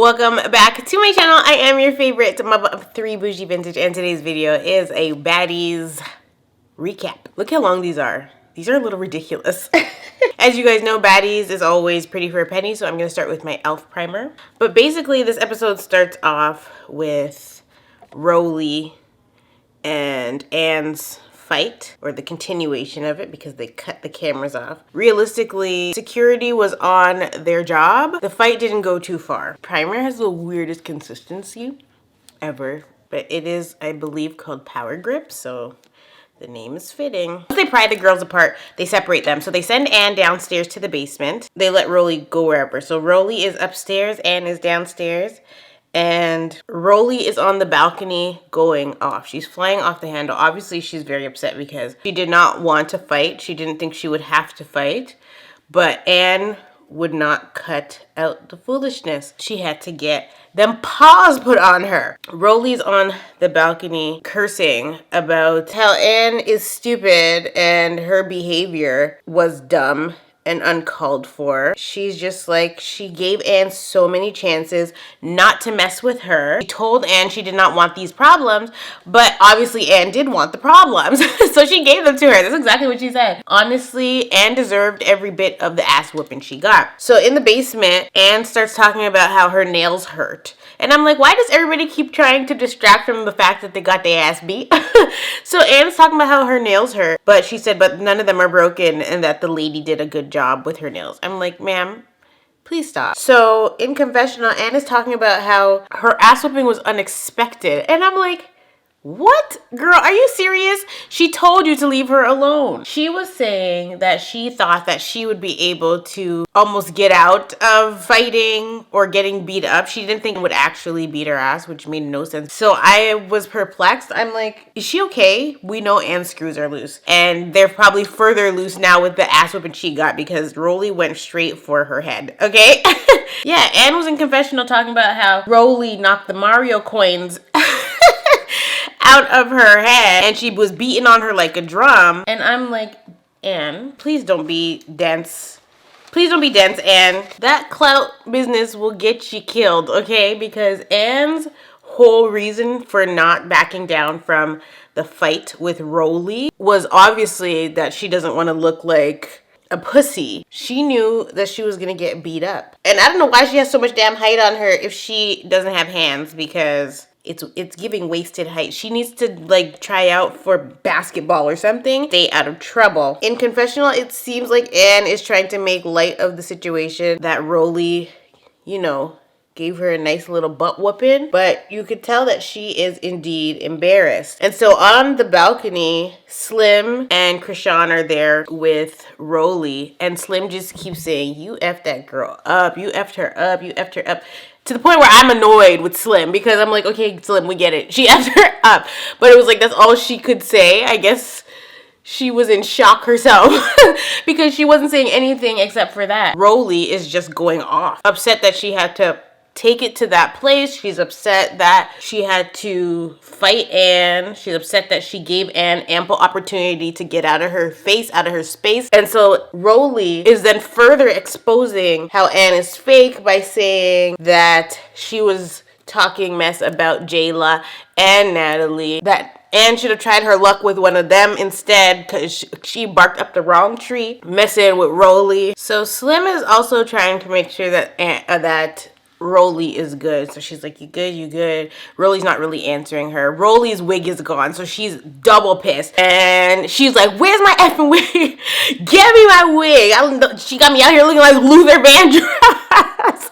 Welcome back to my channel. I am your favorite mother of 3 bougie vintage, and today's video is a Baddies recap. Look how long these are. These are a little ridiculous. As you guys know, Baddies is always pretty for a penny, so I'm going to start with my e.l.f. primer. But basically, this episode starts off with Rolly and Anne's fight, or the continuation of it, because they cut the cameras off. Realistically, security was on their job. The fight didn't go too far. Primer has the weirdest consistency ever, but it is, I believe, called Power Grip, so the name is fitting. Once they pry the girls apart, they separate them. So they send Anne downstairs to the basement. They let Rolly go wherever. So Rolly is upstairs, Anne is downstairs. And Rolly is on the balcony going off. She's flying off the handle. Obviously, she's very upset because she did not want to fight. She didn't think she would have to fight. But Anne would not cut out the foolishness. She had to get them paws put on her. Rolly's on the balcony cursing about how Anne is stupid and her behavior was dumb and uncalled for. She's just like, she gave Anne so many chances not to mess with her. She told Anne she did not want these problems, but obviously Anne did want the problems. So she gave them to her. That's exactly what she said. Honestly, Anne deserved every bit of the ass whooping she got. So in the basement, Anne starts talking about how her nails hurt. And I'm like, why does everybody keep trying to distract from the fact that they got their ass beat? So Anne's talking about how her nails hurt, but she said, but none of them are broken and that the lady did a good job with her nails. I'm like, ma'am, please stop. So in Confessional, Anne is talking about how her ass whooping was unexpected. And I'm like, what? Girl, are you serious? She told you to leave her alone. She was saying that she thought that she would be able to almost get out of fighting or getting beat up. She didn't think it would actually beat her ass, which made no sense. So I was perplexed. I'm like, is she okay? We know Anne's screws are loose. And they're probably further loose now with the ass whooping she got because Rolly went straight for her head, okay? Yeah, Anne was in Confessional talking about how Rolly knocked the Mario coins out of her head and she was beating on her like a drum. And I'm like, Anne, please don't be dense. Please don't be dense, Anne. That clout business will get you killed, okay? Because Anne's whole reason for not backing down from the fight with Rolly was obviously that she doesn't want to look like a pussy. She knew that she was gonna get beat up. And I don't know why she has so much damn height on her if she doesn't have hands, because it's giving wasted height. She needs to like try out for basketball or something. Stay out of trouble. In Confessional, it seems like Anne is trying to make light of the situation that Rolly, you know, gave her a nice little butt whooping, but you could tell that she is indeed embarrassed. And so on the balcony, Slim and Krishan are there with Rolly, and Slim just keeps saying, you effed that girl up, you effed her up, you effed her up. To the point where I'm annoyed with Slim because I'm like, okay, Slim, we get it. She effed her up. But it was like, that's all she could say. I guess she was in shock herself because she wasn't saying anything except for that. Rolly is just going off. Upset that she had to take it to that place. She's upset that she had to fight Anne. She's upset that she gave Anne ample opportunity to get out of her face, out of her space. And so Rolly is then further exposing how Anne is fake by saying that she was talking mess about Jayla and Natalie, that Anne should have tried her luck with one of them instead because she barked up the wrong tree, messing with Rolly. So Slim is also trying to make sure that that Rolly is good. So she's like, you good, you good. Rolly's not really answering her. Rolly's wig is gone, so she's double pissed. And she's like, where's my effing wig? Give me my wig. She got me out here looking like Luther Vandross.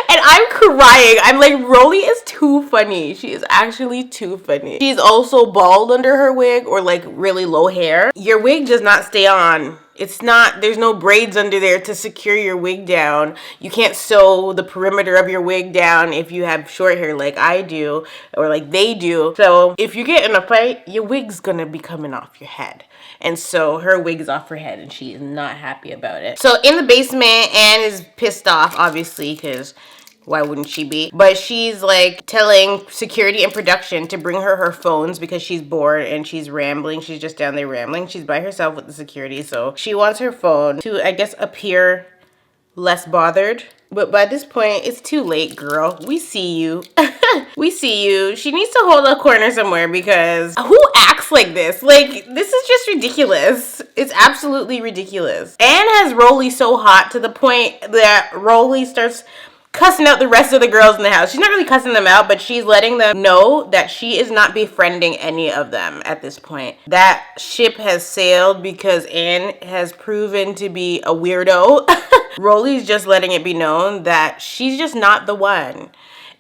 And I'm crying. I'm like, Rolly is too funny. She is actually too funny. She's also bald under her wig, or like really low hair. Your wig does not stay on. It's not, there's no braids under there to secure your wig down. You can't sew the perimeter of your wig down if you have short hair like I do, or like they do. So if you get in a fight, your wig's gonna be coming off your head. And so her wig is off her head and she is not happy about it. So in the basement, Anne is pissed off, obviously, because why wouldn't she be? But she's like telling security and production to bring her phones because she's bored and she's rambling. She's just down there rambling. She's by herself with the security. So she wants her phone to, I guess, appear less bothered. But by this point, it's too late, girl. We see you. We see you. She needs to hold a corner somewhere because who acts like this? Like, this is just ridiculous. It's absolutely ridiculous. Anne has Rolly so hot to the point that Rolly starts cussing out the rest of the girls in the house. She's not really cussing them out, but she's letting them know that she is not befriending any of them at this point. That ship has sailed because Anne has proven to be a weirdo. Rolly's just letting it be known that she's just not the one.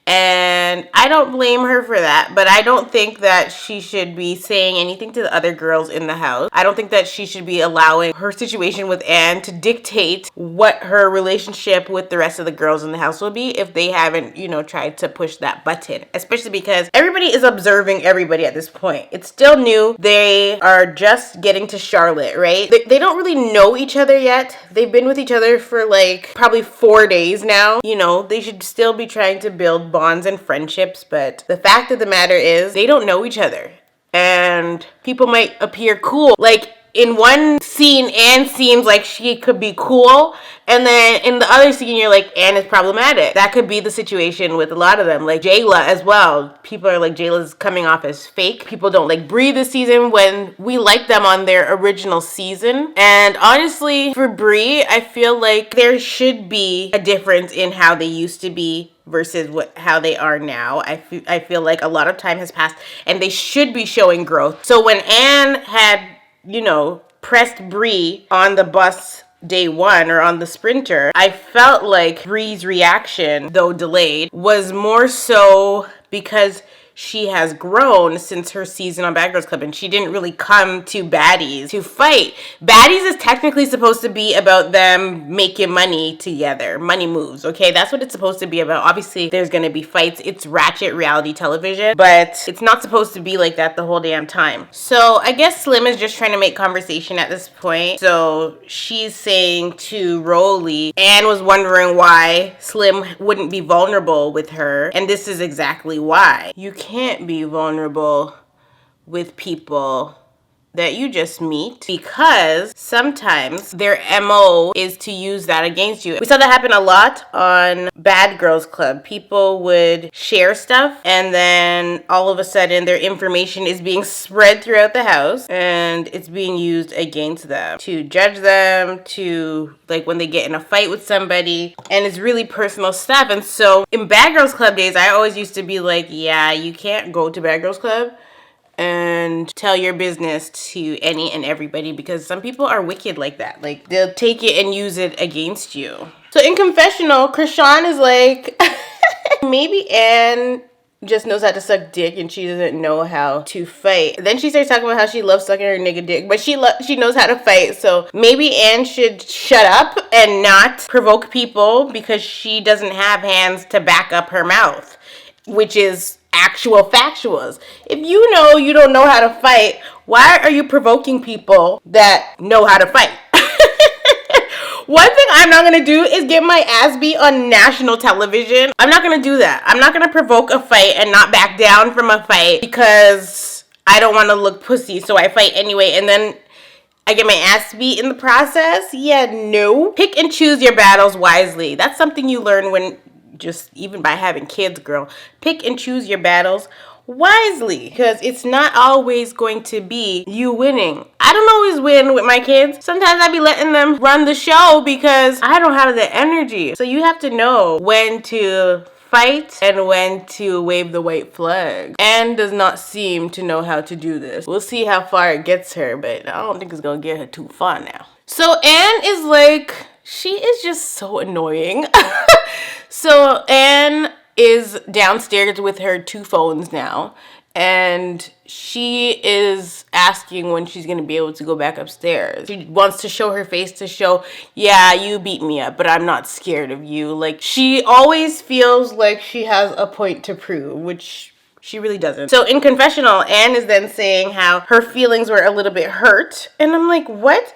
And I don't blame her for that, but I don't think that she should be saying anything to the other girls in the house. I don't think that she should be allowing her situation with Anne to dictate what her relationship with the rest of the girls in the house will be if they haven't, you know, tried to push that button. Especially because everybody is observing everybody at this point. It's still new. They are just getting to Charlotte, right? They don't really know each other yet. They've been with each other for like probably 4 days now. You know, they should still be trying to build bonds and friendships, but the fact of the matter is they don't know each other, and people might appear cool. Like in one scene, Anne seems like she could be cool, and then in the other scene, you're like, Anne is problematic. That could be the situation with a lot of them. Like Jayla as well. People are like, Jayla's coming off as fake. People don't like Bree this season when we liked them on their original season. And honestly, for Bree, I feel like there should be a difference in how they used to be versus how they are now. I feel like a lot of time has passed and they should be showing growth. So when Anne had, you know, pressed Bree on the bus day one or on the sprinter, I felt like Bree's reaction, though delayed, was more so because she has grown since her season on Bad Girls Club, and she didn't really come to Baddies to fight. Baddies is technically supposed to be about them making money together, money moves, okay? That's what it's supposed to be about. Obviously, there's gonna be fights. It's ratchet reality television, but it's not supposed to be like that the whole damn time. So I guess Slim is just trying to make conversation at this point. So she's saying to Rolly, Anne was wondering why Slim wouldn't be vulnerable with her, and this is exactly why. You can't be vulnerable with people that you just meet because sometimes their MO is to use that against you. We saw that happen a lot on Bad Girls Club. People would share stuff and then all of a sudden their information is being spread throughout the house and it's being used against them to judge them, to like when they get in a fight with somebody, and it's really personal stuff. And so in Bad Girls Club days, I always used to be like, yeah, you can't go to Bad Girls Club and tell your business to any and everybody because some people are wicked like that. Like they'll take it and use it against you. So in Confessional, Krishan is like, maybe Anne just knows how to suck dick and she doesn't know how to fight. Then she starts talking about how she loves sucking her nigga dick, but she knows how to fight. So maybe Anne should shut up and not provoke people because she doesn't have hands to back up her mouth, which is actual factuals. If you know you don't know how to fight, why are you provoking people that know how to fight? One thing I'm not gonna do is get my ass beat on national television. I'm not gonna do that. I'm not gonna provoke a fight and not back down from a fight because I don't want to look pussy, so I fight anyway, and then I get my ass beat in the process. Yeah, no. Pick and choose your battles wisely. That's something you learn when just even by having kids, girl. Pick and choose your battles wisely because it's not always going to be you winning. I don't always win with my kids. Sometimes I be letting them run the show because I don't have the energy. So you have to know when to fight and when to wave the white flag. Anne does not seem to know how to do this. We'll see how far it gets her, but I don't think it's gonna get her too far now. So Anne is like, she is just so annoying. So Anne is downstairs with her 2 phones now, and she is asking when she's gonna be able to go back upstairs. She wants to show her face to show, yeah, you beat me up, but I'm not scared of you. Like, she always feels like she has a point to prove, which she really doesn't. So in Confessional, Anne is then saying how her feelings were a little bit hurt. And I'm like, what?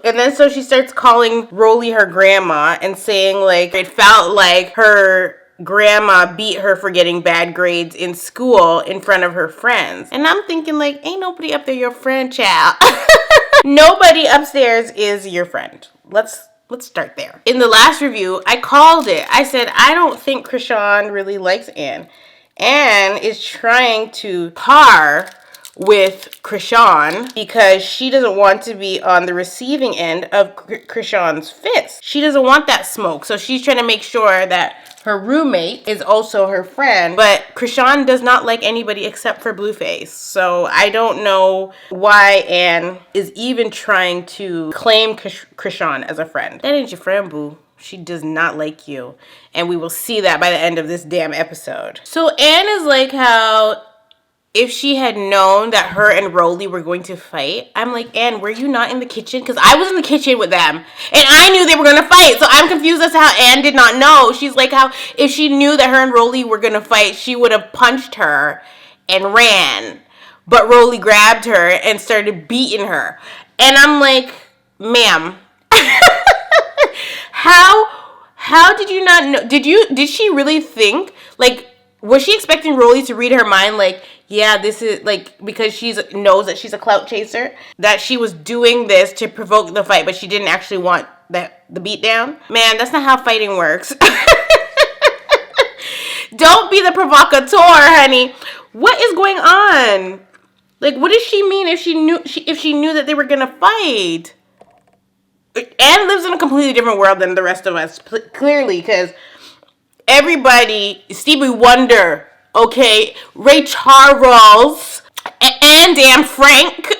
And then so she starts calling Rolly her grandma and saying like, it felt like her grandma beat her for getting bad grades in school in front of her friends. And I'm thinking like, ain't nobody up there your friend, child. Nobody upstairs is your friend. Let's Let's start there. In the last review, I called it. I said, I don't think Krishan really likes Anne. Anne is trying to par with Krishan because she doesn't want to be on the receiving end of Krishan's fist. She doesn't want that smoke. So she's trying to make sure that her roommate is also her friend. But Krishan does not like anybody except for Blueface. So I don't know why Anne is even trying to claim Krishan as a friend. That ain't your friend, boo. She does not like you. And we will see that by the end of this damn episode. So Anne is like how if she had known that her and Rolly were going to fight, I'm like, Anne, were you not in the kitchen? Because I was in the kitchen with them. And I knew they were going to fight. So I'm confused as to how Anne did not know. She's like how if she knew that her and Rolly were going to fight, she would have punched her and ran. But Rolly grabbed her and started beating her. And I'm like, ma'am. How did you not know? Did she really think, like, was she expecting Rolly to read her mind, like, yeah, this is, like, because she knows that she's a clout chaser, that she was doing this to provoke the fight, but she didn't actually want the beat down? Man, that's not how fighting works. Don't be the provocateur, honey. What is going on? Like, what does she mean if she knew that they were gonna fight? Anne lives in a completely different world than the rest of us, clearly, because everybody, Stevie Wonder, okay, Ray Charles, and damn Frank,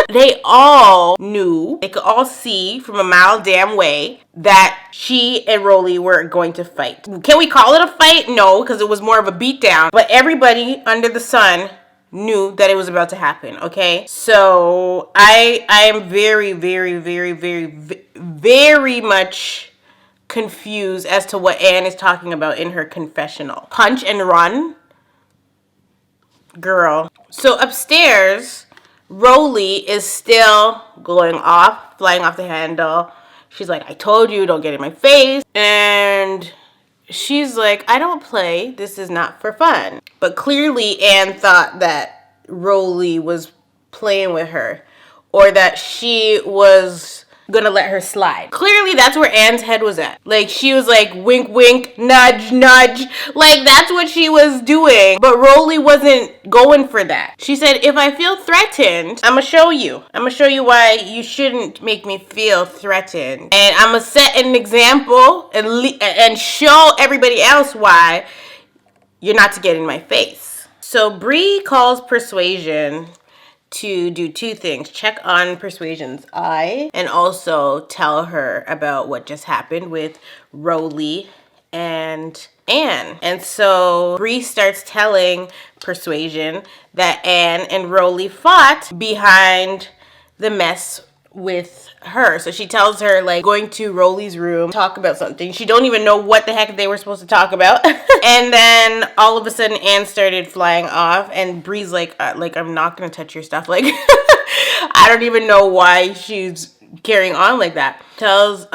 they all knew, they could all see from a mile damn way that she and Rolly were going to fight. Can we call it a fight? No, because it was more of a beatdown. But everybody under the sun knew that it was about to happen, okay? So I am very, very, very, very, very much confused as to what Anne is talking about in her confessional. Punch and run? Girl. So upstairs, Rolly is still going off, flying off the handle. She's like, I told you, don't get in my face. And she's like, I don't play. This is not for fun. But clearly Anne thought that Rolly was playing with her or that she was gonna let her slide. Clearly that's where Anne's head was at. Like, she was like, wink, wink, nudge, nudge. Like, that's what she was doing. But Rolly wasn't going for that. She said, if I feel threatened, I'm gonna show you. I'm gonna show you why you shouldn't make me feel threatened. And I'm gonna set an example and show everybody else why you're not to get in my face. So Bree calls Persuasion to do two things: check on Persuasion's eye and also tell her about what just happened with Rolly and Anne. And so Bree starts telling Persuasion that Anne and Rolly fought behind the mess with her. So she tells her, like, going to Rolly's room, talk about something. She don't even know what the heck they were supposed to talk about. And then all of a sudden Anne started flying off and Bree's like I'm not gonna touch your stuff. Like, I don't even know why she's carrying on like that. Tells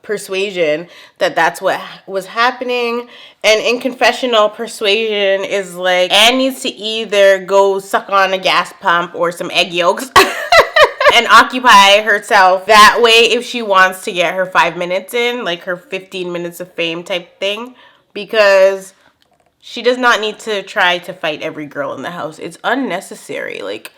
Persuasion that that's what was happening. And in confessional, Persuasion is like, Anne needs to either go suck on a gas pump or some egg yolks and occupy herself that way if she wants to get her 5 minutes in, like her 15 minutes of fame type thing, because she does not need to try to fight every girl in the house. It's unnecessary. Like,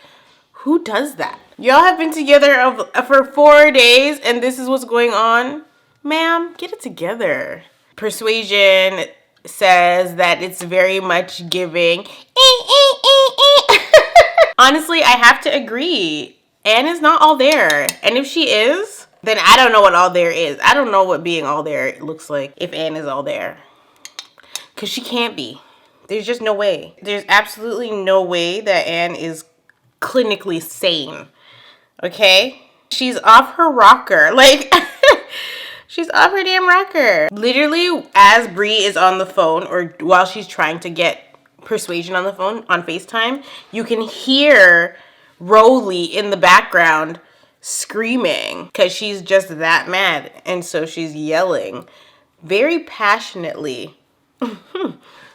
who does that? Y'all have been together for 4 days and this is what's going on? Ma'am, get it together. Persuasion says that it's very much giving. Honestly, I have to agree. Anne is not all there. And if she is, then I don't know what all there is. I don't know what being all there looks like if Anne is all there. Because she can't be. There's just no way. There's absolutely no way that Anne is clinically sane. Okay? She's off her rocker. Like, she's off her damn rocker. Literally, as Bree is on the phone or while she's trying to get Persuasion on the phone on FaceTime, you can hear Rolly in the background screaming because she's just that mad. And so she's yelling very passionately.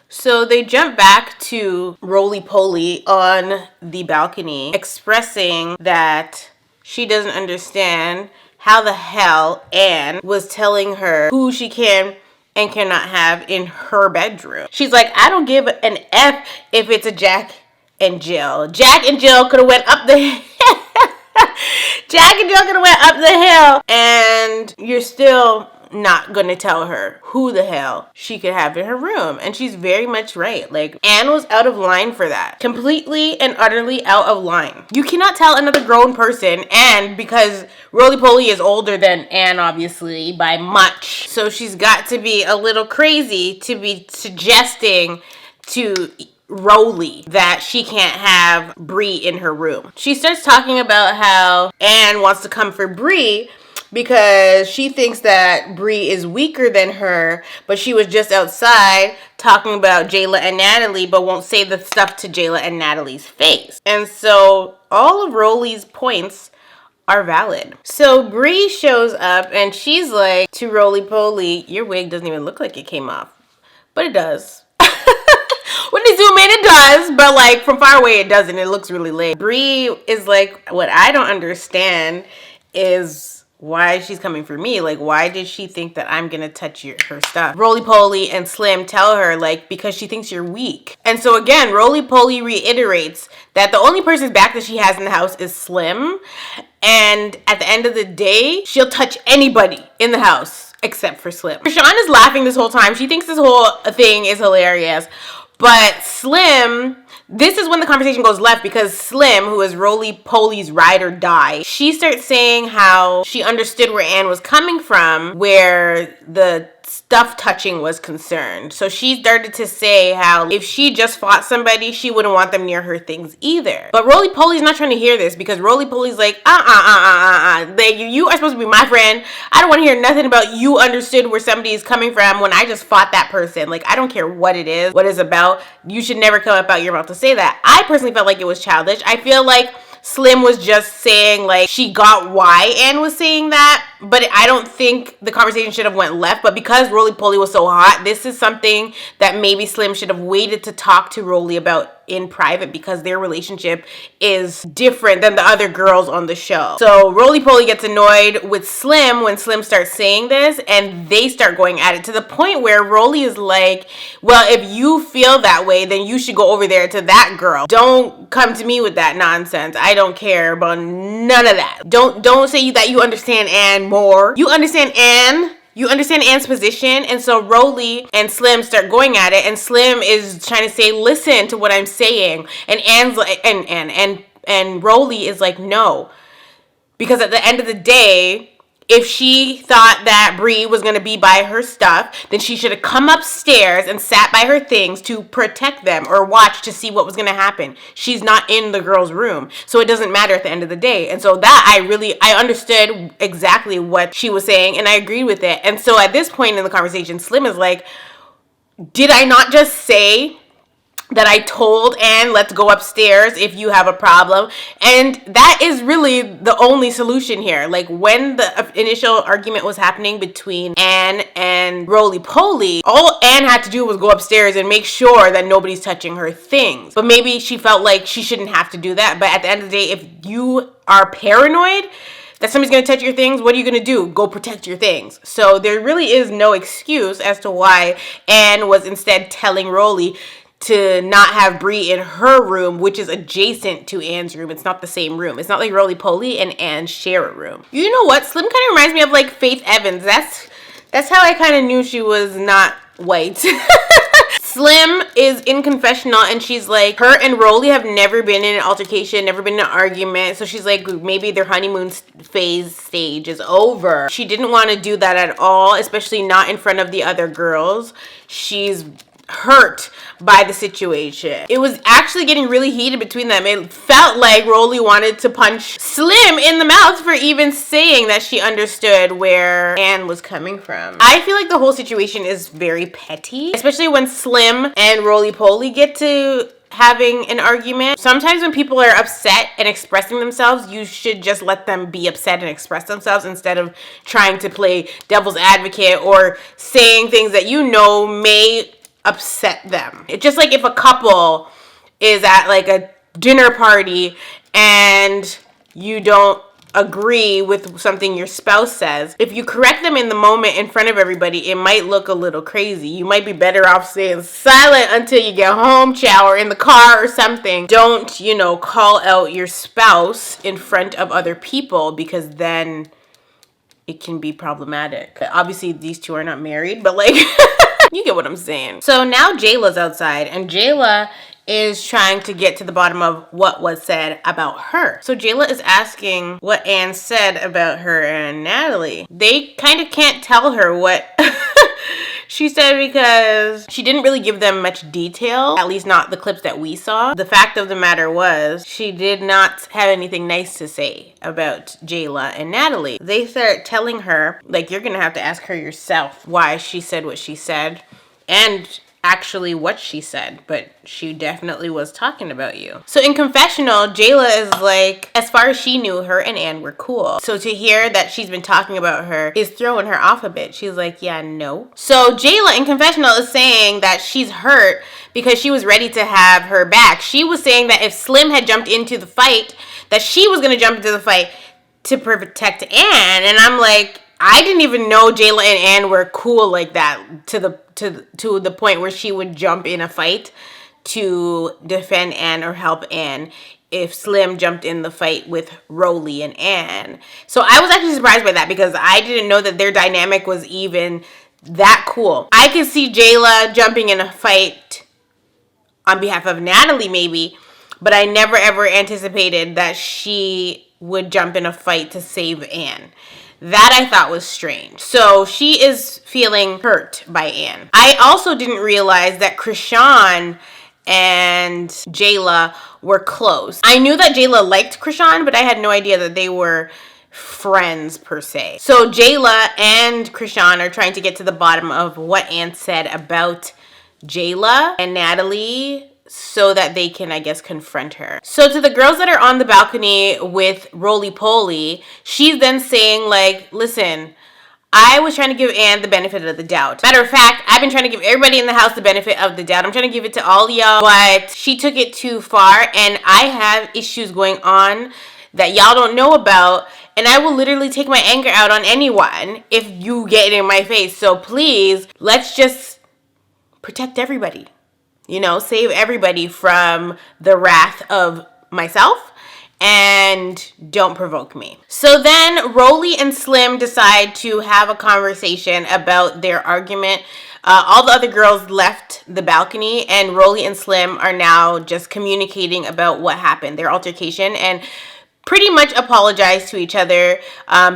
So they jump back to Roly Poly on the balcony, expressing that she doesn't understand how the hell Anne was telling her who she can and cannot have in her bedroom. She's like, I don't give an F if it's a Jack and Jill. Jack and Jill could have went up the Jack and Jill could have went up the hill, and you're still not gonna tell her who the hell she could have in her room. And she's very much right. Like, Anne was out of line for that. Completely and utterly out of line. You cannot tell another grown person, and because Roly-Poly is older than Anne, obviously, by much, so she's got to be a little crazy to be suggesting to Roly that she can't have Bree in her room. She starts talking about how Anne wants to come for Bree because she thinks that Bree is weaker than her, but she was just outside talking about Jayla and Natalie, but won't say the stuff to Jayla and Natalie's face. And so all of Roly's points are valid. So Bree shows up and she's like to Roly-Poly, your wig doesn't even look like it came off, but it does. When they zoom in, it does, but like from far away, it doesn't. It looks really lame. Bree is like, what I don't understand is why she's coming for me. Like, why did she think that I'm gonna touch her stuff? Roly-Poly and Slim tell her, like, because she thinks you're weak. And so again, Roly-Poly reiterates that the only person's back that she has in the house is Slim. And at the end of the day, she'll touch anybody in the house except for Slim. Sean is laughing this whole time. She thinks this whole thing is hilarious. But Slim, this is when the conversation goes left, because Slim, who is Roly-Poly's ride or die, she starts saying how she understood where Anne was coming from, where the stuff touching was concerned. So she started to say how if she just fought somebody, she wouldn't want them near her things either. But Roly-Poly's not trying to hear this, because Roly-Poly's like, like, you are supposed to be my friend. I don't want to hear nothing about you understood where somebody is coming from when I just fought that person. Like, I don't care what it is, what it's about. You should never come up out your mouth to say that. I personally felt like it was childish. I feel like Slim was just saying, like, she got why Anne was saying that, but I don't think the conversation should have went left. But because Roly-Poly was so hot, this is something that maybe Slim should have waited to talk to Roly about in private, because their relationship is different than the other girls on the show. So Roly-Poly gets annoyed with Slim when Slim starts saying this, and they start going at it to the point where Roly is like, well, if you feel that way, then you should go over there to that girl. Don't come to me with that nonsense. I don't care about none of that. Don't say that you understand Anne more. You understand Anne. You understand Anne's position. And so Roly and Slim start going at it, and Slim is trying to say, listen to what I'm saying. And Anne's like, and Roly is like, no. Because at the end of the day, if she thought that Bree was going to be by her stuff, then she should have come upstairs and sat by her things to protect them or watch to see what was going to happen. She's not in the girl's room, so it doesn't matter at the end of the day. And so that I understood exactly what she was saying, and I agreed with it. And so at this point in the conversation, Slim is like, did I not just say that I told Anne, let's go upstairs if you have a problem? And that is really the only solution here. Like, when the initial argument was happening between Anne and Roly-Poly, all Anne had to do was go upstairs and make sure that nobody's touching her things. But maybe she felt like she shouldn't have to do that. But at the end of the day, if you are paranoid that somebody's going to touch your things, what are you going to do? Go protect your things. So there really is no excuse as to why Anne was instead telling Roly to not have Bree in her room, which is adjacent to Anne's room. It's not the same room. It's not like Roly-Poly and Anne share a room. You know what? Slim kind of reminds me of like Faith Evans. That's how I kind of knew she was not white. Slim is in Confessional, and she's like, her and Roly have never been in an altercation, never been in an argument. So she's like, maybe their honeymoon phase stage is over. She didn't want to do that at all, especially not in front of the other girls. She's hurt by the situation. It was actually getting really heated between them. It felt like Roly wanted to punch Slim in the mouth for even saying that she understood where Anne was coming from. I feel like the whole situation is very petty, especially when Slim and Roly-Poly get to having an argument. Sometimes when people are upset and expressing themselves, you should just let them be upset and express themselves instead of trying to play devil's advocate or saying things that you know may upset them. It's just like if a couple is at like a dinner party and you don't agree with something your spouse says, if you correct them in the moment in front of everybody, it might look a little crazy. You might be better off staying silent until you get home, shower, in the car or something. Don't, you know, call out your spouse in front of other people, because then it can be problematic. Obviously, these two are not married, but like, you get what I'm saying. So now Jayla's outside, and Jayla is trying to get to the bottom of what was said about her. So Jayla is asking what Anne said about her and Natalie. They kind of can't tell her what she said, because she didn't really give them much detail, at least not the clips that we saw. The fact of the matter was, she did not have anything nice to say about Jayla and Natalie. They start telling her, like, you're gonna have to ask her yourself why she said what she said, and actually what she said, but she definitely was talking about you. So in Confessional, Jayla is like, as far as she knew, her and Anne were cool. So to hear that she's been talking about her is throwing her off a bit. She's like, yeah, no. So Jayla in Confessional is saying that she's hurt because she was ready to have her back. She was saying that if Slim had jumped into the fight, that she was gonna jump into the fight to protect Anne. And I'm like, I didn't even know Jayla and Anne were cool like that, to the point where she would jump in a fight to defend Anne or help Anne if Slim jumped in the fight with Rolly and Anne. So I was actually surprised by that, because I didn't know that their dynamic was even that cool. I could see Jayla jumping in a fight on behalf of Natalie maybe, but I never ever anticipated that she would jump in a fight to save Anne. That I thought was strange. So she is feeling hurt by Anne. I also didn't realize that Krishan and Jayla were close. I knew that Jayla liked Krishan, but I had no idea that they were friends per se. So Jayla and Krishan are trying to get to the bottom of what Anne said about Jayla and Natalie, so that they can, I guess, confront her. So to the girls that are on the balcony with Roly Poly, she's then saying like, listen, I was trying to give Anne the benefit of the doubt. Matter of fact, I've been trying to give everybody in the house the benefit of the doubt. I'm trying to give it to all y'all, but she took it too far, and I have issues going on that y'all don't know about, and I will literally take my anger out on anyone if you get in my face. So please, let's just protect everybody. You know, save everybody from the wrath of myself, and don't provoke me. So then Rolly and Slim decide to have a conversation about their argument. All the other girls left the balcony, and Rolly and Slim are now just communicating about what happened, their altercation, and pretty much apologize to each other,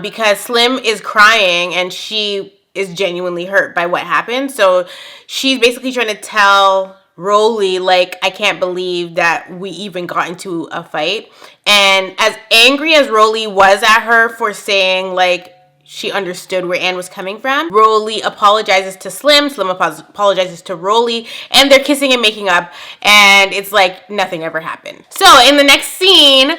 because Slim is crying and she is genuinely hurt by what happened. So she's basically trying to tell Rolly, like, I can't believe that we even got into a fight. And as angry as Rolly was at her for saying, like, she understood where Anne was coming from, Rolly apologizes to Slim, Slim apologizes to Rolly, and they're kissing and making up, and it's like nothing ever happened. So in the next scene,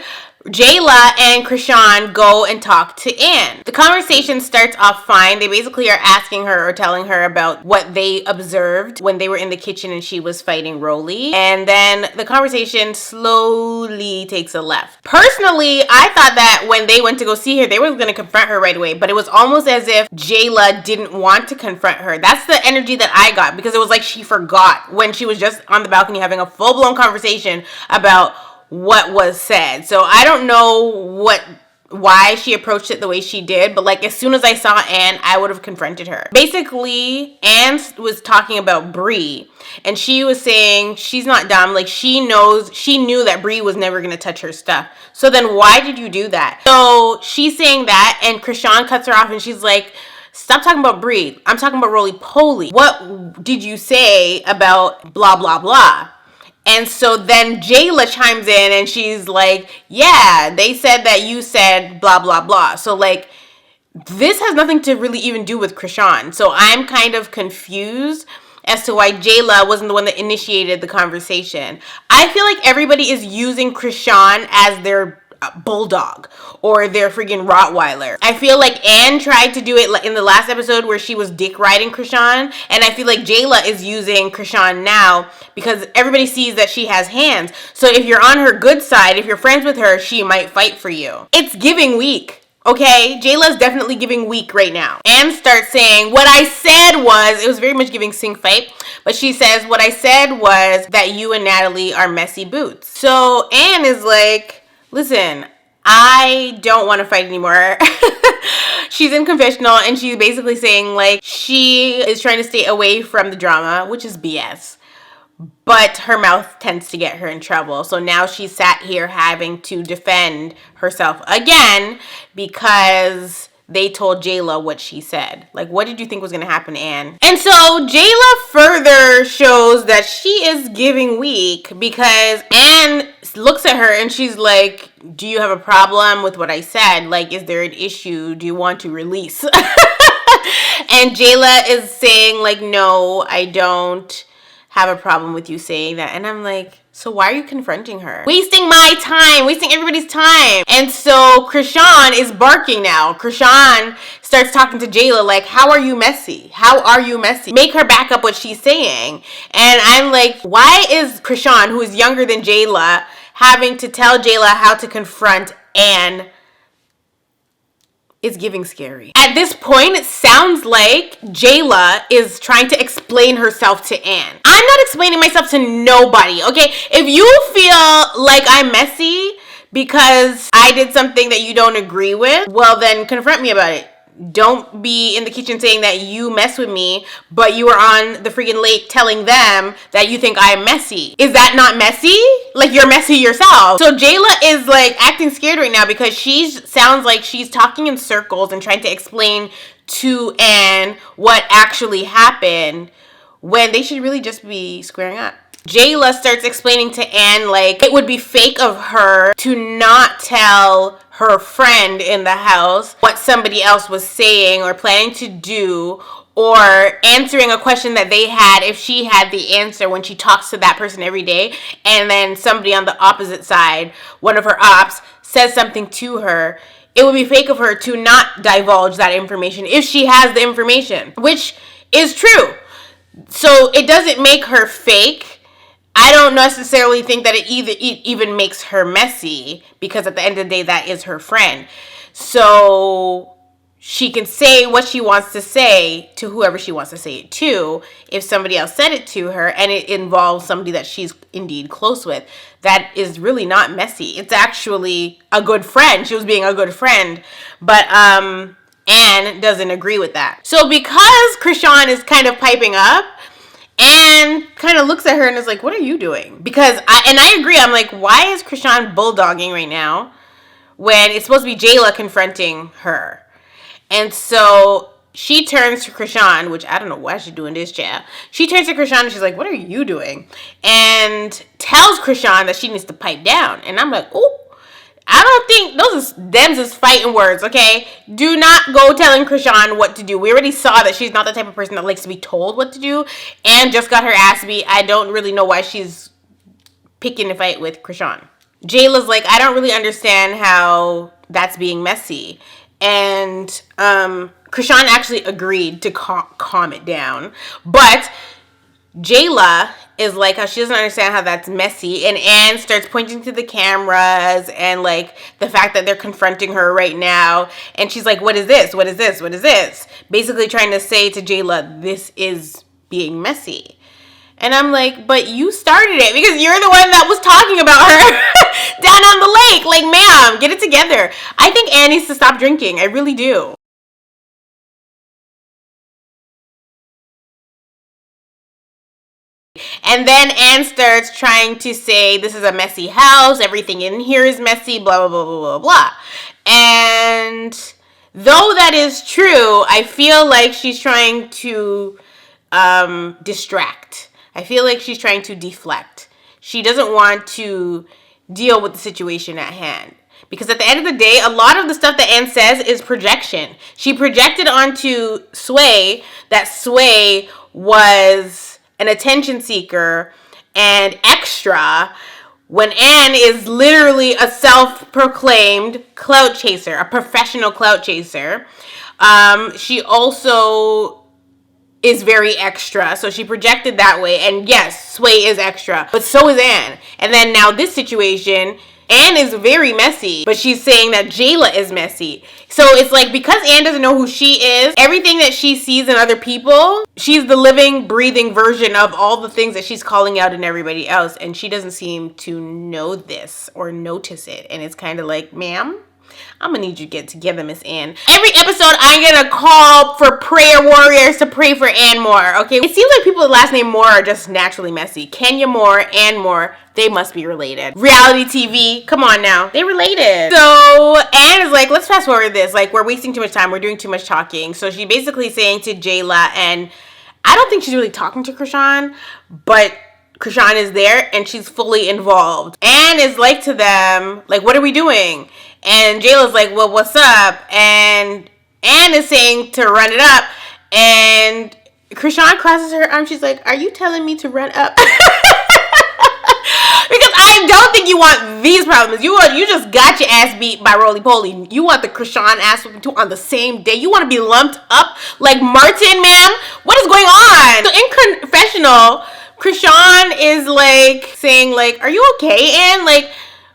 Jayla and Krishan go and talk to Anne. The conversation starts off fine. They basically are asking her or telling her about what they observed when they were in the kitchen and she was fighting Rolly. And then the conversation slowly takes a left. Personally, I thought that when they went to go see her, they were going to confront her right away. But it was almost as if Jayla didn't want to confront her. That's the energy that I got, because it was like she forgot when she was just on the balcony having a full-blown conversation about what was said. So I don't know why she approached it the way she did, but like as soon as I saw Anne, I would have confronted her. Basically, Anne was talking about Bree, and she was saying she's not dumb. Like she knew that Bree was never gonna touch her stuff. So then why did you do that? So she's saying that, and Krishan cuts her off, and she's like, stop talking about Bree. I'm talking about Roly Poly. What did you say about blah blah blah? And so then Jayla chimes in and she's like, yeah, they said that you said blah, blah, blah. So like, this has nothing to really even do with Krishan. So I'm kind of confused as to why Jayla wasn't the one that initiated the conversation. I feel like everybody is using Krishan as their bulldog or their freaking Rottweiler. I feel like Anne tried to do it in the last episode where she was dick riding Krishan, and I feel like Jayla is using Krishan now because everybody sees that she has hands. So if you're on her good side, if you're friends with her, she might fight for you. It's giving weak. Okay, Jayla's definitely giving weak right now. Anne starts saying, what I said was, it was very much giving sink fight, but she says, what I said was that you and Natalie are messy boots. So Anne is like, listen, I don't want to fight anymore. She's in confessional and she's basically saying like, she is trying to stay away from the drama, which is BS. But her mouth tends to get her in trouble. So now she's sat here having to defend herself again because they told Jayla what she said. Like, what did you think was going to happen, Anne? And so Jayla further shows that she is giving weak because Anne looks at her and she's like, do you have a problem with what I said? Like, is there an issue? Do you want to release? And Jayla is saying like, no, I don't have a problem with you saying that. And I'm like, so why are you confronting her? Wasting my time, wasting everybody's time. And so Krishan is barking now. Krishan starts talking to Jayla like, how are you messy? How are you messy? Make her back up what she's saying. And I'm like, why is Krishan, who is younger than Jayla, having to tell Jayla how to confront Anne? Is giving scary. At this point, it sounds like Jayla is trying to explain herself to Anne. I'm not explaining myself to nobody, okay? If you feel like I'm messy because I did something that you don't agree with, well then confront me about it. Don't be in the kitchen saying that you mess with me, but you were on the freaking lake telling them that you think I'm messy. Is that not messy? Like, you're messy yourself. So Jayla is like acting scared right now because she sounds like she's talking in circles and trying to explain to Anne what actually happened when they should really just be squaring up. Jayla starts explaining to Anne like it would be fake of her to not tell her friend in the house what somebody else was saying or planning to do, or answering a question that they had if she had the answer when she talks to that person every day, and then somebody on the opposite side, one of her ops, says something to her. It would be fake of her to not divulge that information if she has the information, which is true. So it doesn't make her fake. I don't necessarily think that it even makes her messy, because at the end of the day, that is her friend. So she can say what she wants to say to whoever she wants to say it to. If somebody else said it to her and it involves somebody that she's indeed close with, that is really not messy. It's actually a good friend. She was being a good friend. But Anne doesn't agree with that. So because Krishan is kind of piping up, Anne kind of looks at her and is like, what are you doing? Because I agree. I'm like, why is Krishan bulldogging right now when it's supposed to be Jayla confronting her? And so she turns to Krishan, which I don't know why she's doing this, chat. She turns to Krishan and she's like, what are you doing? And tells Krishan that she needs to pipe down. And I'm like, oh, I don't think them's is fighting words, okay? Do not go telling Krishan what to do. We already saw that she's not the type of person that likes to be told what to do, and just got her ass beat. I don't really know why she's picking a fight with Krishan. Jayla's like, I don't really understand how that's being messy. And Krishan actually agreed to calm it down. But Jayla is like, how she doesn't understand how that's messy, and Anne starts pointing to the cameras and like the fact that they're confronting her right now, and she's like, what is this? What is this? What is this? Basically trying to say to Jayla, this is being messy. And I'm like, but you started it because you're the one that was talking about her down on the lake. Like, ma'am, get it together. I think Anne needs to stop drinking. I really do. And then Anne starts trying to say, this is a messy house. Everything in here is messy, blah, blah, blah, blah, blah, blah. And though that is true, I feel like she's trying to distract. I feel like she's trying to deflect. She doesn't want to deal with the situation at hand. Because at the end of the day, a lot of the stuff that Anne says is projection. She projected onto Sway that Sway was an attention seeker and extra, when Anne is literally a self-proclaimed clout chaser, a professional clout chaser. She also is very extra, so she projected that way. And yes, Sway is extra, but so is Anne. And then now this situation, Anne is very messy, but she's saying that Jayla is messy. So it's like, because Anne doesn't know who she is, everything that she sees in other people, she's the living, breathing version of all the things that she's calling out in everybody else. And she doesn't seem to know this or notice it. And it's kind of like, ma'am, I'm gonna need you to get together, Miss Anne. Every episode, I'm gonna call for prayer warriors to pray for Anne Moore, okay? It seems like people with the last name Moore are just naturally messy. Kenya Moore, Anne Moore, they must be related. Reality TV, come on now. They related. So Anne is like, let's fast forward this. Like, we're wasting too much time. We're doing too much talking. So she basically saying to Jayla, and I don't think she's really talking to Krishan, but Krishan is there and she's fully involved. Anne is like to them, like, what are we doing? And Jayla's like, well, what's up? And Anne is saying to run it up. And Krishan crosses her arm. She's like, are you telling me to run up? Because I don't think you want these problems. You just got your ass beat by Roly Poly. You want the Krishan ass whooping too on the same day. You want to be lumped up like Martin, ma'am? What is going on? So in Confessional, Krishan is like saying like, are you okay, Anne? Like,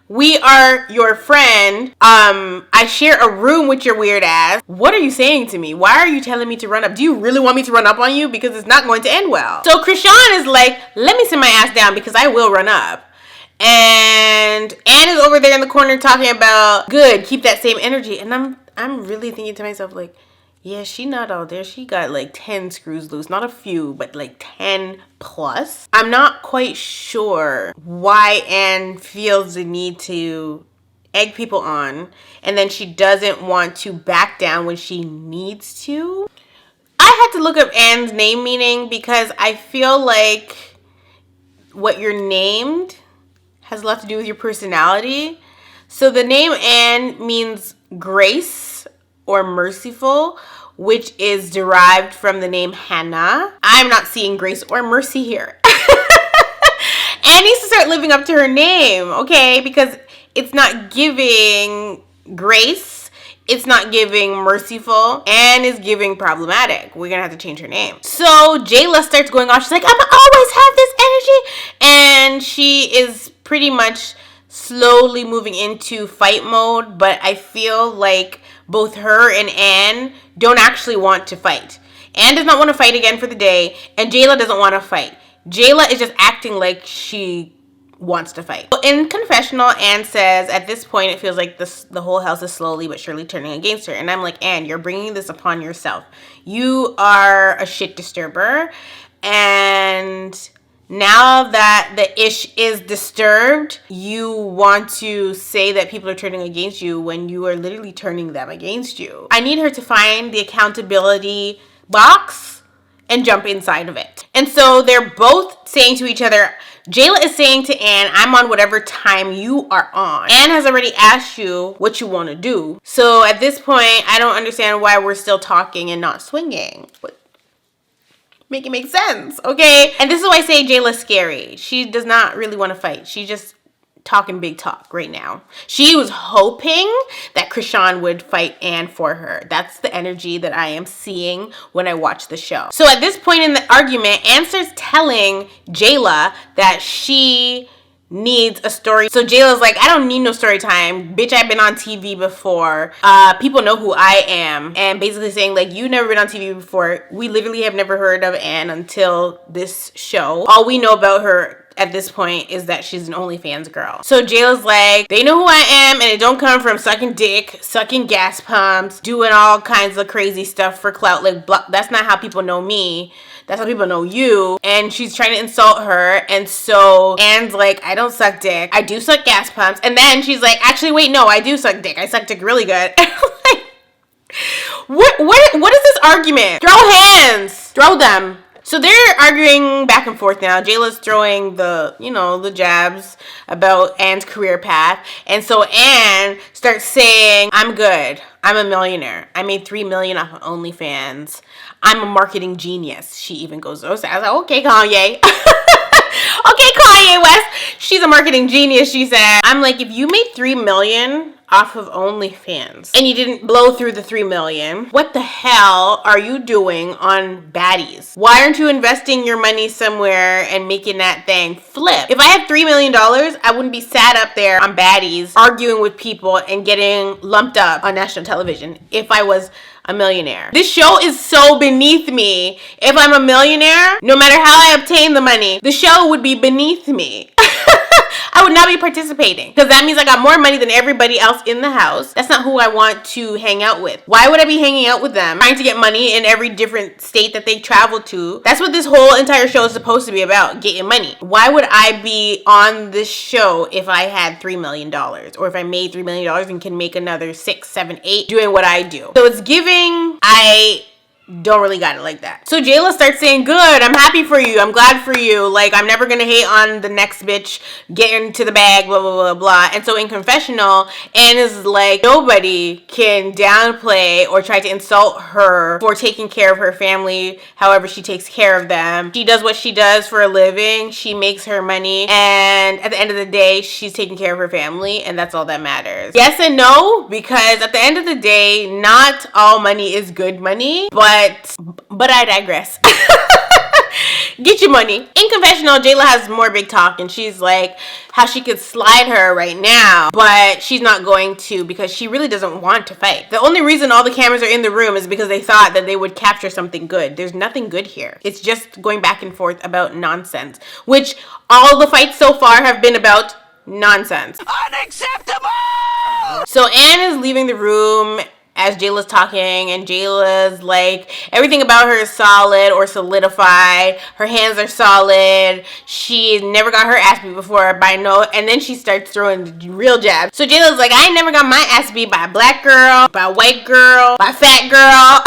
we are your friend. I share a room with your weird ass. What are you saying to me? Why are you telling me to run up? Do you really want me to run up on you? Because it's not going to end well. So Krishan is like, let me sit my ass down because I will run up. And Anne is over there in the corner talking about, good, keep that same energy. And I'm really thinking to myself like, yeah, she not out there. She got like 10 screws loose. Not a few, but like 10 plus. I'm not quite sure why Anne feels the need to egg people on, and then she doesn't want to back down when she needs to. I had to look up Anne's name meaning because I feel like what you're named has a lot to do with your personality. So the name Anne means grace or merciful, which is derived from the name Hannah. I'm not seeing grace or mercy here. Anne needs to start living up to her name, okay? Because it's not giving grace. It's not giving merciful. Anne is giving problematic. We're gonna have to change her name. So Jayla starts going off. She's like, I'ma always have this energy. And she is pretty much slowly moving into fight mode. But I feel like both her and Anne don't actually want to fight. Anne does not want to fight again for the day, and Jayla doesn't want to fight. Jayla is just acting like she wants to fight. In Confessional, Anne says, at this point, it feels like the whole house is slowly but surely turning against her. And I'm like, Anne, you're bringing this upon yourself. You are a shit disturber, and now that the ish is disturbed, you want to say that people are turning against you when you are literally turning them against you. I need her to find the accountability box and jump inside of it. And so they're both saying to each other, Jayla is saying to Anne, I'm on whatever time you are on. Anne has already asked you what you want to do. So at this point, I don't understand why we're still talking and not swinging. Make it make sense, okay? And this is why I say Jayla's scary. She does not really want to fight. She's just talking big talk right now. She was hoping that Krishan would fight Anne for her. That's the energy that I am seeing when I watch the show. So at this point in the argument, Anne starts telling Jayla that she needs a story. So Jayla's like, I don't need no story time. Bitch, I've been on TV before. People know who I am. And basically saying like, you've never been on TV before. We literally have never heard of Anne until this show. All we know about her at this point is that she's an OnlyFans girl. So Jayla's like, they know who I am, and it don't come from sucking dick, sucking gas pumps, doing all kinds of crazy stuff for clout. Like, that's not how people know me. That's how people know you. And she's trying to insult her. And so Anne's like, I don't suck dick. I do suck gas pumps. And then she's like, actually, wait, no, I do suck dick. I suck dick really good. Like, what is this argument? Throw hands. Throw them. So they're arguing back and forth now. Jayla's throwing the jabs about Anne's career path. And so Anne starts saying, I'm good. I'm a millionaire. I made $3 million off of OnlyFans. I'm a marketing genius. She even goes, I was like, okay, Kanye. Okay, Kanye West. She's a marketing genius, she said. I'm like, if you made $3 million off of OnlyFans and you didn't blow through the 3 million, what the hell are you doing on Baddies? Why aren't you investing your money somewhere and making that thing flip? If I had $3 million, I wouldn't be sat up there on Baddies arguing with people and getting lumped up on national television if I was a millionaire. This show is so beneath me. If I'm a millionaire, no matter how I obtain the money, the show would be beneath me. I would not be participating because that means I got more money than everybody else in the house. That's not who I want to hang out with. Why would I be hanging out with them? Trying to get money in every different state that they travel to. That's what this whole entire show is supposed to be about, getting money. Why would I be on this show if I had $3 million or if I made $3 million and can make another 6, 7, 8 doing what I do? So it's giving, I don't really got it like that. So Jayla starts saying, good, I'm happy for you, I'm glad for you, like I'm never gonna hate on the next bitch getting to the bag, blah blah blah blah. And so in Confessional, Anne is like, nobody can downplay or try to insult her for taking care of her family however she takes care of them. She does what she does for a living, she makes her money, and at the end of the day she's taking care of her family, and that's all that matters. Yes and no, because at the end of the day, not all money is good money, but I digress. Get your money. In Confessional, Jayla has more big talk, and she's like how she could slide her right now, but she's not going to because she really doesn't want to fight. The only reason all the cameras are in the room is because they thought that they would capture something good. There's nothing good here. It's just going back and forth about nonsense, which all the fights so far have been about nonsense. Unacceptable! So Anne is leaving the room as Jayla's talking, and Jayla's like, everything about her is solid or solidified. Her hands are solid. She never got her ass beat before by no, and then she starts throwing the real jabs. So Jayla's like, I ain't never got my ass beat by a black girl, by a white girl, by a fat girl.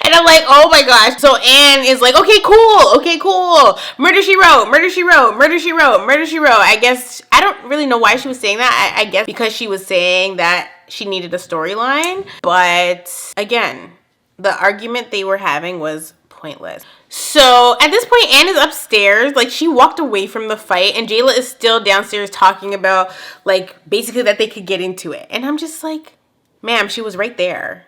And I'm like, oh my gosh. So Anne is like, okay, cool. Murder, she wrote, murder, she wrote, murder, she wrote, murder, she wrote. I guess, I don't really know why she was saying that. I guess because she was saying that she needed a storyline. But again, the argument they were having was pointless. So at this point, Anne is upstairs. Like, she walked away from the fight, and Jayla is still downstairs talking about, like, basically that they could get into it. And I'm just like, ma'am, she was right there.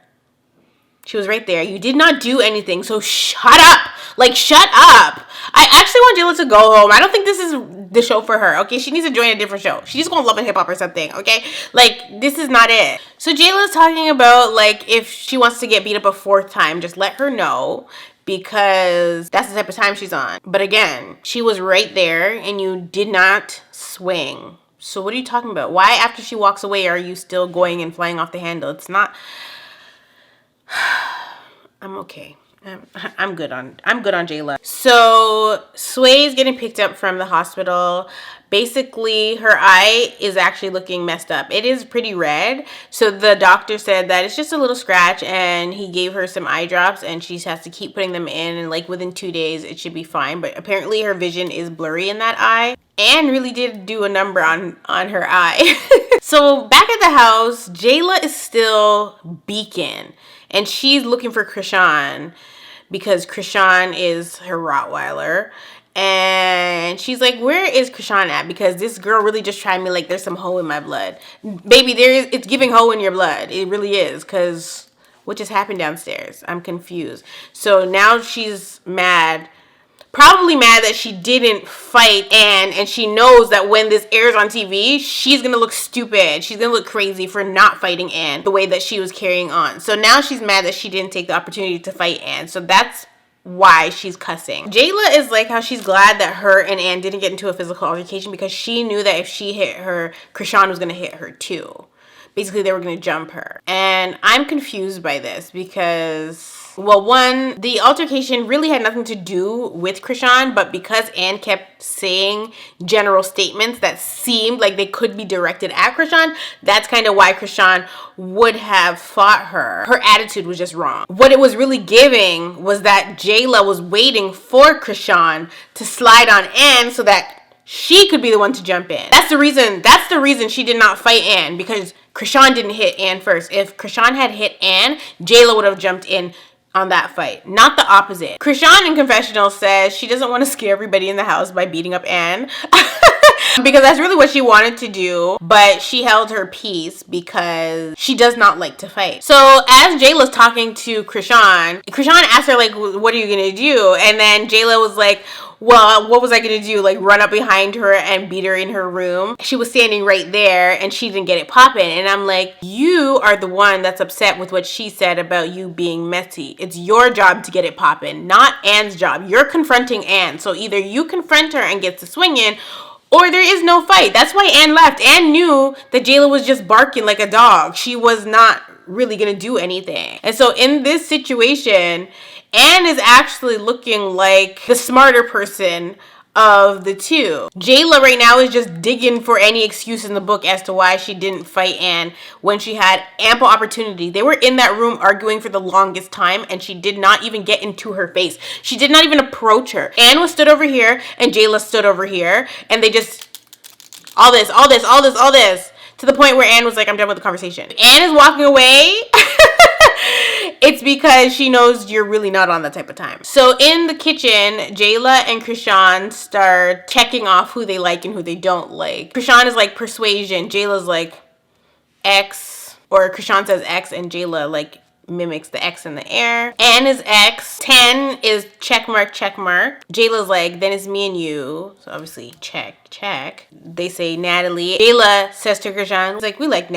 She was right there. You did not do anything, so shut up. Like, shut up. I actually want Jayla to go home. I don't think this is the show for her, okay? She needs to join a different show. She's just gonna Love and Hip Hop or something, okay? Like, this is not it. So Jayla's talking about, like, if she wants to get beat up a 4th time, just let her know, because that's the type of time she's on. But again, she was right there, and you did not swing. So what are you talking about? Why, after she walks away, are you still going and flying off the handle? It's not... I'm okay. I'm good on Jayla. So Sway's getting picked up from the hospital. Basically, her eye is actually looking messed up. It is pretty red. So the doctor said that it's just a little scratch, and he gave her some eye drops, and she has to keep putting them in, and like within 2 days it should be fine. But apparently her vision is blurry in that eye. Anne really did do a number on her eye. So back at the house, Jayla is still beaking, and she's looking for Krishan because Krishan is her Rottweiler. And she's like, where is Krishan at? Because this girl really just tried me like there's some hoe in my blood. Baby, it's giving hoe in your blood. It really is, because what just happened downstairs? I'm confused. So now she's mad. Probably mad that she didn't fight Anne, and she knows that when this airs on TV, she's gonna look stupid. She's gonna look crazy for not fighting Anne the way that she was carrying on. So now she's mad that she didn't take the opportunity to fight Anne. So that's why she's cussing. Jayla is like how she's glad that her and Anne didn't get into a physical altercation, because she knew that if she hit her, Krishan was gonna hit her too. Basically, they were gonna jump her. And I'm confused by this because, well, one, the altercation really had nothing to do with Krishan, but because Anne kept saying general statements that seemed like they could be directed at Krishan, that's kind of why Krishan would have fought her. Her attitude was just wrong. What it was really giving was that Jayla was waiting for Krishan to slide on Anne so that she could be the one to jump in. That's the reason she did not fight Anne, because Krishan didn't hit Anne first. If Krishan had hit Anne, Jayla would have jumped in on that fight, not the opposite. Krishan in Confessional says she doesn't want to scare everybody in the house by beating up Anne. because that's really what she wanted to do, but she held her peace because she does not like to fight. So as Jayla's talking to Krishan asked her, like, what are you gonna do? And then Jayla was like, well, what was I gonna do? Like, run up behind her and beat her in her room? She was standing right there and she didn't get it popping. And I'm like, you are the one that's upset with what she said about you being messy. It's your job to get it popping, not Anne's job. You're confronting Anne. So either you confront her and get to swinging, or there is no fight. That's why Anne left. Anne knew that Jayla was just barking like a dog. She was not really gonna do anything. And so in this situation, Anne is actually looking like the smarter person of the two. Jayla right now is just digging for any excuse in the book as to why she didn't fight Anne when she had ample opportunity. They were in that room arguing for the longest time and she did not even get into her face. She did not even approach her. Anne was stood over here and Jayla stood over here, and they just all this to the point where Anne was like, I'm done with the conversation. Anne is walking away. It's because she knows you're really not on that type of time. So in the kitchen, Jayla and Krishan start checking off who they like and who they don't like. Krishan is like persuasion. Jayla's like X, or Krishan says X and Jayla like mimics the X in the air. Anne is X. 10 is check mark, check mark. Jayla's like, then it's me and you. So obviously check, check. They say Natalie. Jayla says to Krishan, it's like, we like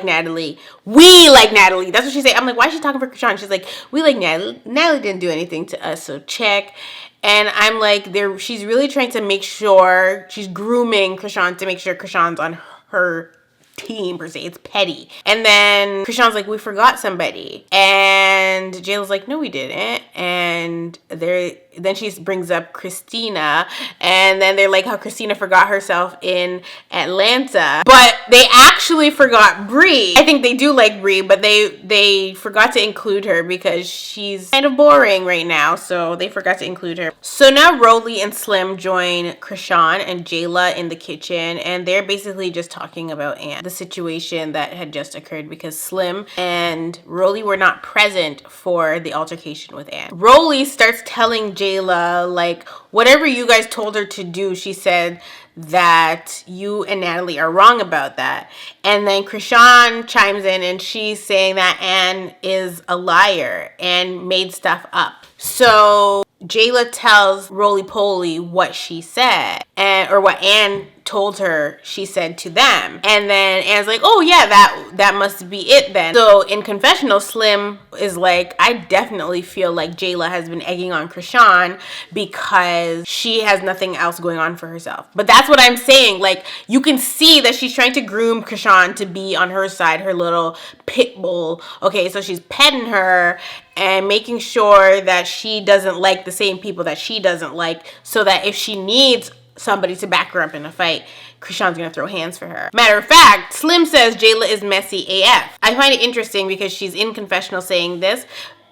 Natalie. We like Natalie. That's what she say. I'm like, why is she talking for Krishan? She's like, we like Natalie. Natalie didn't do anything to us, so check. And I'm like, she's really trying to make sure, she's grooming Krishan to make sure Krishan's on her team per se. It's petty. And then Krishan's like, we forgot somebody. And Jayla's like, no, we didn't. And then she brings up Christina, and then they're like how Christina forgot herself in Atlanta, but they actually forgot Bree. I think they do like Bree, but they forgot to include her because she's kind of boring right now, so they forgot to include her. So now Rolly and Slim join Krishan and Jayla in the kitchen, and they're basically just talking about Anne, the situation that had just occurred because Slim and Rolly were not present for the altercation with Anne. Rolly starts telling Jayla, like, whatever you guys told her to do, she said that you and Natalie are wrong about that. And then Krishan chimes in and she's saying that Anne is a liar and made stuff up. So Jayla tells Roly Poly what she said, or what Anne told her she said to them. And then Anne's like, oh yeah, that must be it then. So in Confessional, Slim is like, I definitely feel like Jayla has been egging on Krishan because she has nothing else going on for herself. But that's what I'm saying. Like, you can see that she's trying to groom Krishan to be on her side, her little pit bull. Okay, so she's petting her and making sure that she doesn't like the same people that she doesn't like, so that if she needs somebody to back her up in a fight, Krishan's gonna throw hands for her. Matter of fact, Slim says Jayla is messy AF. I find it interesting because she's in Confessional saying this.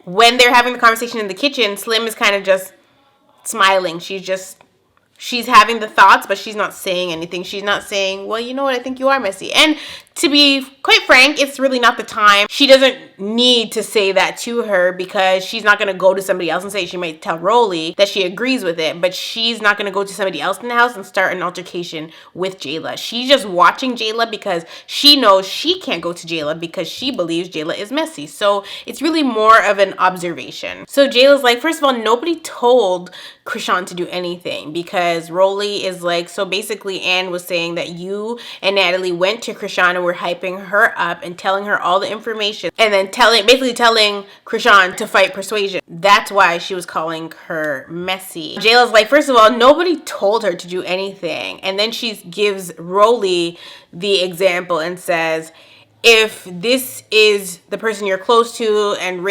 When they're having the conversation in the kitchen, Slim is kind of just smiling. She's having the thoughts, but she's not saying anything. She's not saying, well, you know what, I think you are messy. And to be quite frank, it's really not the time. She doesn't need to say that to her because she's not going to go to somebody else and say, she might tell Rolly that she agrees with it, but she's not going to go to somebody else in the house and start an altercation with Jayla. She's just watching Jayla because she knows she can't go to Jayla because she believes Jayla is messy. So it's really more of an observation. So Jayla's like, first of all, nobody told Krishan to do anything because Rolly is like, so basically Anne was saying that you and Natalie went to Krishan and were hyping her up and telling her all the information, and then basically telling Krishan to fight persuasion. That's why she was calling her messy. Jayla's like, first of all, nobody told her to do anything. And then she gives Rolly the example and says, if this is the person you're close to and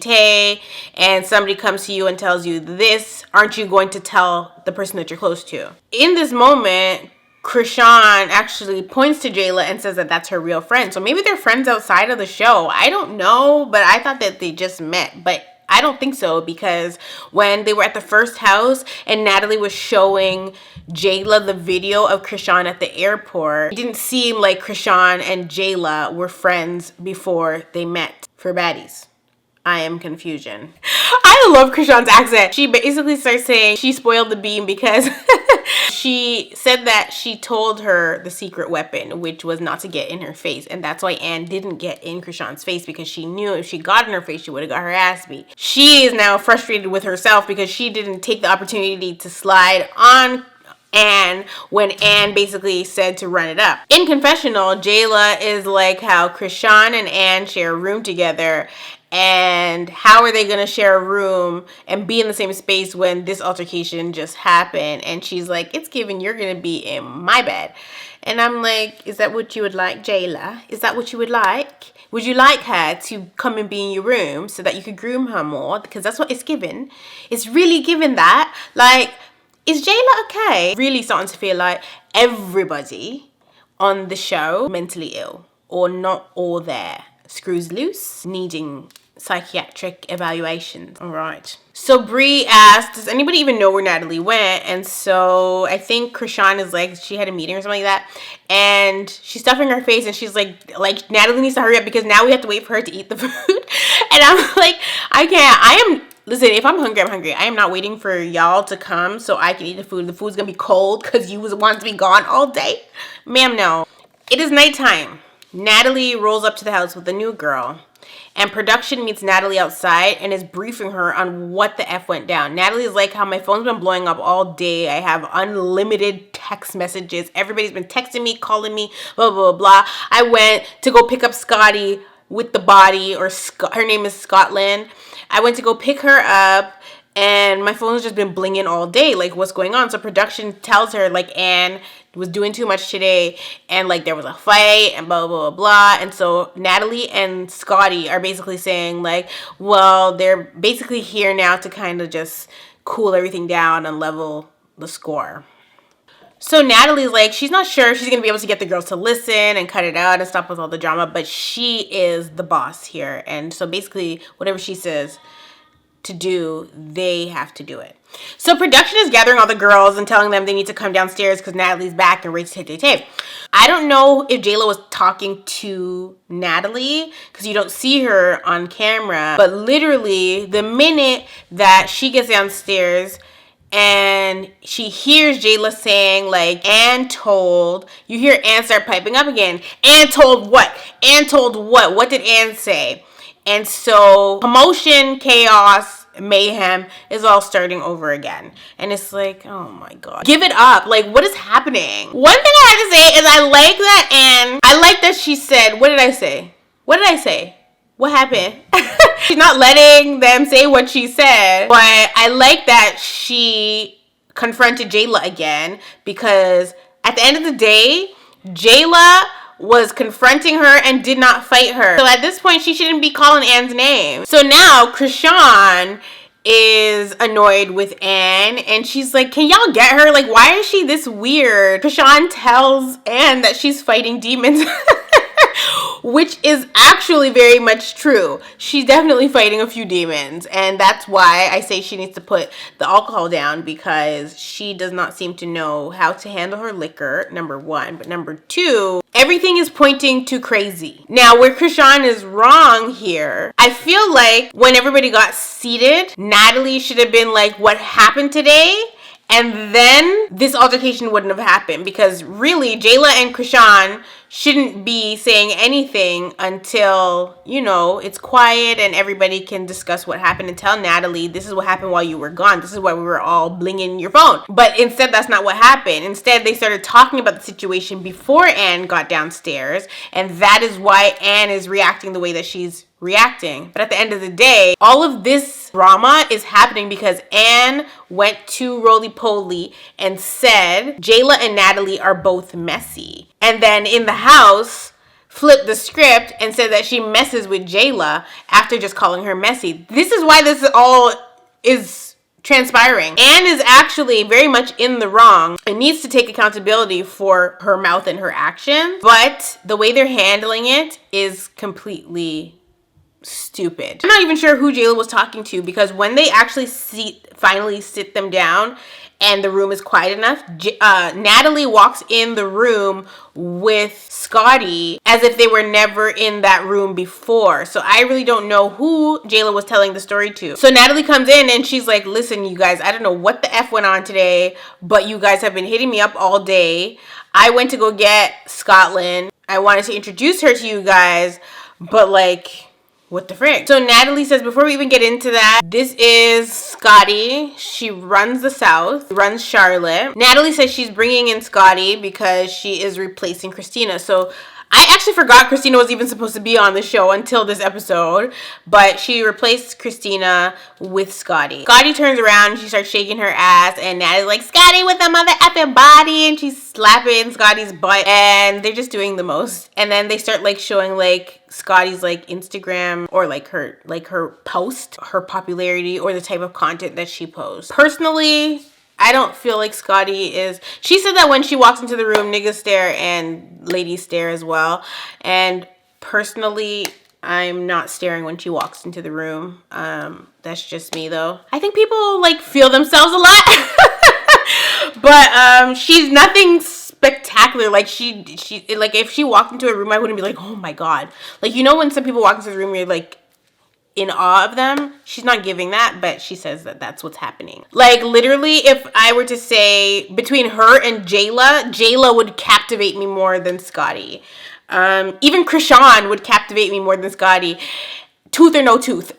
tay and somebody comes to you and tells you this, aren't you going to tell the person that you're close to? In this moment, Krishan actually points to Jayla and says that that's her real friend. So maybe they're friends outside of the show. I don't know, but I thought that they just met. But I don't think so, because when they were at the first house and Natalie was showing Jayla the video of Krishan at the airport, it didn't seem like Krishan and Jayla were friends before they met for Baddies. I am confusion. I love Krishan's accent. She basically starts saying she spoiled the bean because She said that she told her the secret weapon, which was not to get in her face. And that's why Anne didn't get in Krishan's face, because she knew if she got in her face, she would have got her ass beat. She is now frustrated with herself because she didn't take the opportunity to slide on Anne when Anne basically said to run it up. In Confessional, Jayla is like how Krishan and Anne share a room together, and how are they going to share a room and be in the same space when this altercation just happened? And she's like, it's given you're going to be in my bed. And I'm like, is that what you would like, Jayla? Is that what you would like? Would you like her to come and be in your room so that you could groom her more? Because that's what it's given. It's really given that. Like, is Jayla okay? Really starting to feel like everybody on the show mentally ill, or not all there. Screws loose, needing psychiatric evaluations. All right. So Bree asked, does anybody even know where Natalie went? And so I think Krishan is like, she had a meeting or something like that, and she's stuffing her face, and she's like Natalie needs to hurry up because now we have to wait for her to eat the food. And I'm like, I can't. Listen, if I'm hungry, I'm hungry. I am not waiting for y'all to come so I can eat the food. The food's gonna be cold because you want to be gone all day. Ma'am, no. It is nighttime. Natalie rolls up to the house with a new girl, and production meets Natalie outside and is briefing her on what the F went down. Natalie is like, how my phone's been blowing up all day. I have unlimited text messages. Everybody's been texting me, calling me, blah, blah, blah, blah. I went to go pick up Scotty with the body, or her name is Scotland. I went to go pick her up, and my phone's just been blinging all day. Like, what's going on? So production tells her, like, Anne was doing too much today, and like there was a fight and blah, blah, blah, blah. And so Natalie and Scotty are basically saying like, well, they're basically here now to kind of just cool everything down and level the score. So Natalie's like, she's not sure she's going to be able to get the girls to listen and cut it out and stop with all the drama, but she is the boss here. And so basically whatever she says to do, they have to do it. So production is gathering all the girls and telling them they need to come downstairs because Natalie's back and ready to take the tape. I don't know if Jayla was talking to Natalie because you don't see her on camera, but literally the minute that she gets downstairs and she hears Jayla saying like, Anne told, you hear Anne start piping up again. Anne told what? Anne told what? What did Anne say? And so commotion, chaos, mayhem is all starting over again. And it's like, oh my God. Give it up. Like, what is happening? One thing I have to say is I like that Anne, I like that she said, what did I say? What did I say? What happened? She's not letting them say what she said, but I like that she confronted Jayla again, because at the end of the day, Jayla was confronting her and did not fight her. So at this point, she shouldn't be calling Anne's name. So now Krishan is annoyed with Anne, and she's like, can y'all get her? Like, why is she this weird? Krishan tells Anne that she's fighting demons. Which is actually very much true. She's definitely fighting a few demons, and that's why I say she needs to put the alcohol down, because she does not seem to know how to handle her liquor, number one. But number two, everything is pointing to crazy. Now, where Krishan is wrong here, I feel like when everybody got seated, Natalie should have been like, what happened today? And then this altercation wouldn't have happened, because really Jayla and Krishan shouldn't be saying anything until, you know, it's quiet and everybody can discuss what happened and tell Natalie, this is what happened while you were gone. This is why we were all blinging your phone. But instead, that's not what happened. Instead, they started talking about the situation before Anne got downstairs. And that is why Anne is reacting the way that she's reacting. But at the end of the day, all of this drama is happening because Anne went to Roly Poly and said Jayla and Natalie are both messy. And then in the house, flipped the script and said that she messes with Jayla after just calling her messy. This is why this all is transpiring. Anne is actually very much in the wrong and needs to take accountability for her mouth and her actions. But the way they're handling it is completely stupid. I'm not even sure who Jayla was talking to, because when they actually finally sit them down and the room is quiet enough, Natalie walks in the room with Scotty as if they were never in that room before. So I really don't know who Jayla was telling the story to. So Natalie comes in and she's like, listen, you guys, I don't know what the F went on today, but you guys have been hitting me up all day. I went to go get Scotland. I wanted to introduce her to you guys, but like, what the frick? So Natalie says, before we even get into that, this is Scotty. She runs the South, runs Charlotte. Natalie says she's bringing in Scotty because she is replacing Christina. So I actually forgot Christina was even supposed to be on the show until this episode, but she replaced Christina with Scotty. Scotty turns around and she starts shaking her ass, and Natalie's like, Scotty with a mother effing body, and she's slapping Scotty's butt, and they're just doing the most. And then they start like showing like Scotty's like Instagram, or like her post, her popularity, or the type of content that she posts. Personally, I don't feel like Scotty is... She said that when she walks into the room, niggas stare and ladies stare as well. And personally, I'm not staring when she walks into the room. That's just me though. I think people like feel themselves a lot. But she's nothing spectacular. Like she like if she walked into a room, I wouldn't be like, oh my God. Like, you know when some people walk into the room, you're like in awe of them? She's not giving that, but she says that that's what's happening. Like, literally, if I were to say between her and Jayla would captivate me more than Scotty. Even Krishan would captivate me more than Scotty. Tooth or no tooth.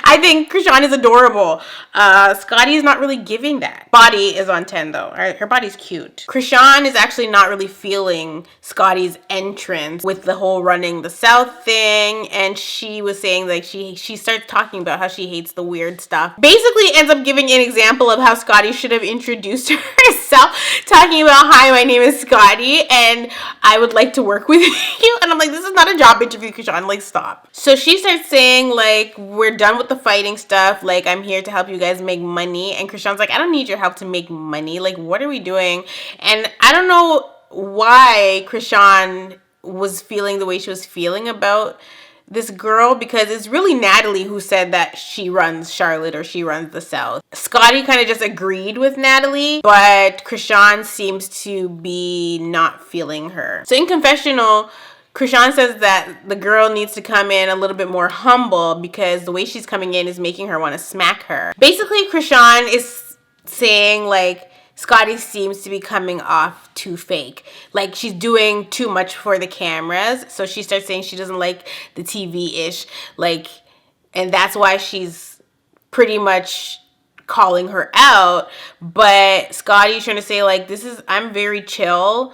I think Krishan is adorable. Scotty is not really giving that. Body is on 10 though. Her body's cute. Krishan is actually not really feeling Scotty's entrance with the whole running the South thing. And she was saying like she starts talking about how she hates the weird stuff. Basically ends up giving an example of how Scotty should have introduced herself, talking about, hi, my name is Scotty and I would like to work with you. And I'm like, this is not a job interview, Krishan. Like, stop. So she starts saying like, we're done with the fighting stuff, like I'm here to help you guys make money. And Krishan's like, I don't need your help to make money. Like, what are we doing? And I don't know why Krishan was feeling the way she was feeling about this girl, because it's really Natalie who said that she runs Charlotte or she runs the South. Scotty kind of just agreed with Natalie, but Krishan seems to be not feeling her. So in Confessional, Krishan says that the girl needs to come in a little bit more humble because the way she's coming in is making her want to smack her. Basically, Krishan is saying like Scotty seems to be coming off too fake. Like she's doing too much for the cameras. So she starts saying she doesn't like the TV-ish. Like, and that's why she's pretty much calling her out. But Scotty's trying to say like, I'm very chill.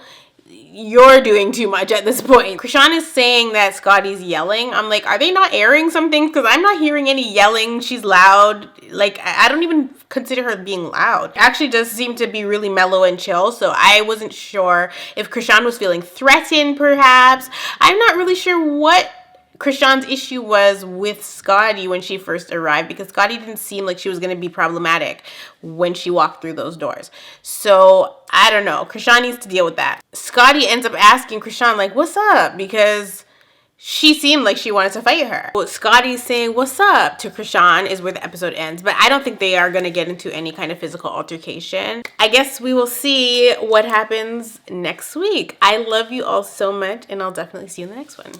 You're doing too much at this point. Krishan is saying that Scotty's yelling. I'm like, are they not airing something? Because I'm not hearing any yelling. She's loud. Like, I don't even consider her being loud. Actually does seem to be really mellow and chill. So I wasn't sure if Krishan was feeling threatened, perhaps. I'm not really sure what Krishan's issue was with Scotty when she first arrived, because Scotty didn't seem like she was going to be problematic when she walked through those doors. So I don't know. Krishan needs to deal with that. Scotty ends up asking Krishan like, what's up? Because she seemed like she wanted to fight her. What Scotty's saying, what's up, to Krishan is where the episode ends. But I don't think they are going to get into any kind of physical altercation. I guess we will see what happens next week. I love you all so much, and I'll definitely see you in the next one.